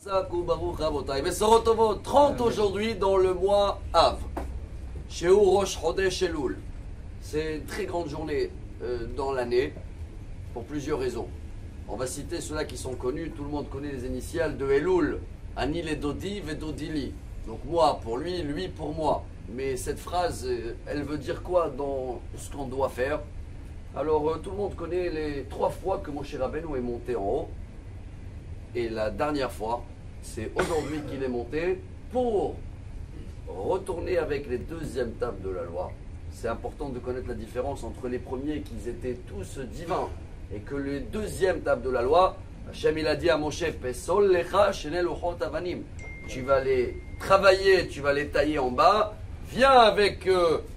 30 aujourd'hui dans le mois Av. Chez Rosh Chodesh Elul. C'est une très grande journée dans l'année pour plusieurs raisons. On va citer ceux-là qui sont connus. Tout le monde connaît les initiales de Elul. Ani le Dodi Vedodili. Donc moi pour lui, lui pour moi. Mais cette phrase, elle veut dire quoi dans ce qu'on doit faire? Alors tout le monde connaît les 3 fois que Moshe Rabbeinu est monté en haut. Et la dernière fois, c'est aujourd'hui qu'il est monté pour retourner avec les deuxièmes tables de la loi. C'est important de connaître la différence entre les premiers qui étaient tous divins et que les deuxièmes tables de la loi, Hachem il a dit à Moshe, Pesol lecha shenel uchot avanim. Tu vas les travailler, tu vas les tailler en bas, viens avec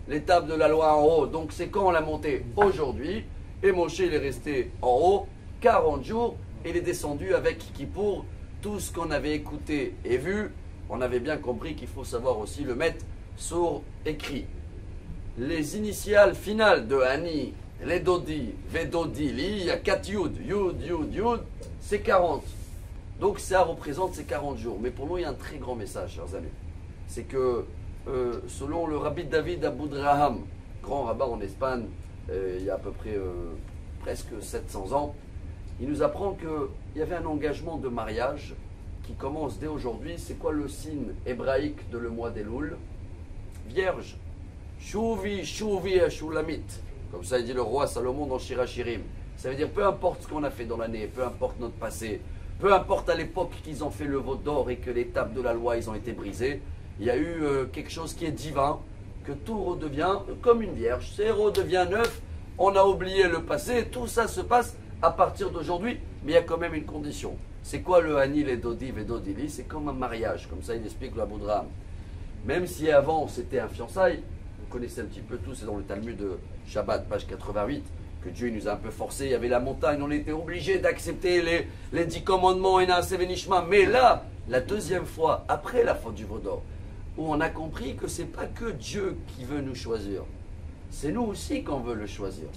les tables de la loi en haut. Donc c'est quand on l'a monté? Aujourd'hui. Et Moshe il est resté en haut 40 jours. Il est descendu avec Kippour. Tout ce qu'on avait écouté et vu, on avait bien compris qu'il faut savoir aussi le mettre sur écrit. Les initiales finales de Ani, les Dodi, Vedodi, Li, il y a 4 Yud, Yud, Yud, Yud, c'est 40. Donc ça représente ces 40 jours. Mais pour nous, il y a un très grand message, chers amis. C'est que selon le Rabbi David Aboudraham, grand rabbin en Espagne, il y a à peu près presque 700 ans, il nous apprend qu'il y avait un engagement de mariage qui commence dès aujourd'hui. C'est quoi le signe hébraïque de le mois d'Elul? Vierge. Shuvi, Shuvi, Shulamit. Comme ça, il dit le roi Salomon dans Shirachirim. Ça veut dire peu importe ce qu'on a fait dans l'année, peu importe notre passé, peu importe à l'époque qu'ils ont fait le veau d'or et que les tables de la loi ils ont été brisées, il y a eu quelque chose qui est divin, que tout redevient comme une vierge. C'est redevient neuf, on a oublié le passé, tout ça se passe à partir d'aujourd'hui, mais il y a quand même une condition. C'est quoi le Hani, les Dodi, Vedodili? C'est comme un mariage, comme ça il explique le Aboudraham. Même si avant c'était un fiançailles, vous connaissez un petit peu tout, c'est dans le Talmud de Shabbat, page 88, que Dieu nous a un peu forcé, il y avait la montagne, on était obligé d'accepter les 10 commandements et Naaseh Venishma. Mais là, la deuxième fois, après la faute du veau d'or, où on a compris que c'est pas que Dieu qui veut nous choisir, c'est nous aussi qu'on veut le choisir.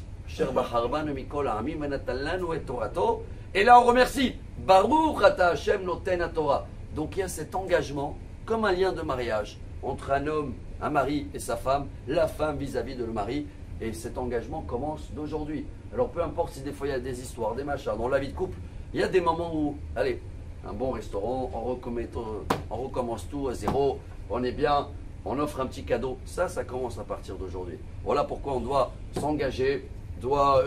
Et là on remercie. Baruch ata Hashem noten Torah. Donc il y a cet engagement comme un lien de mariage entre un homme, un mari et sa femme, la femme vis-à-vis de le mari. Et cet engagement commence d'aujourd'hui. Alors peu importe si des fois il y a des histoires, des machins, dans la vie de couple, il y a des moments où, allez, un bon restaurant, on recommence tout à zéro, on est bien, on offre un petit cadeau. Ça commence à partir d'aujourd'hui. Voilà pourquoi on doit s'engager, doit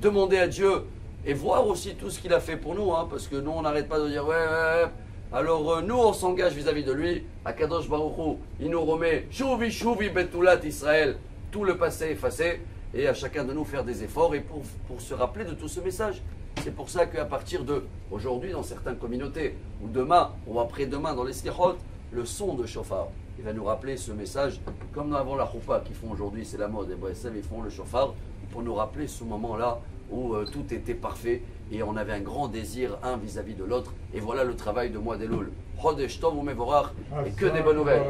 demander à Dieu et voir aussi tout ce qu'il a fait pour nous, hein, parce que nous on n'arrête pas de dire ouais. Alors nous on s'engage vis-à-vis de lui. Akadosh Baruch Hu, il nous remet Shuvi Shuvi Betulat Israël, tout le passé effacé, et à chacun de nous faire des efforts et pour se rappeler de tout ce message. C'est pour ça qu'à partir de aujourd'hui dans certaines communautés, ou demain ou après-demain dans les Slichot, le son de chauffard, il va nous rappeler ce message, comme avant la choupa qu'ils font aujourd'hui, c'est la mode, et bref, ils font le chauffard pour nous rappeler ce moment-là où tout était parfait et on avait un grand désir un vis-à-vis de l'autre. Et voilà le travail de mois d'Elul. Chodesh Tov u'Mevorach, et que des bonnes nouvelles.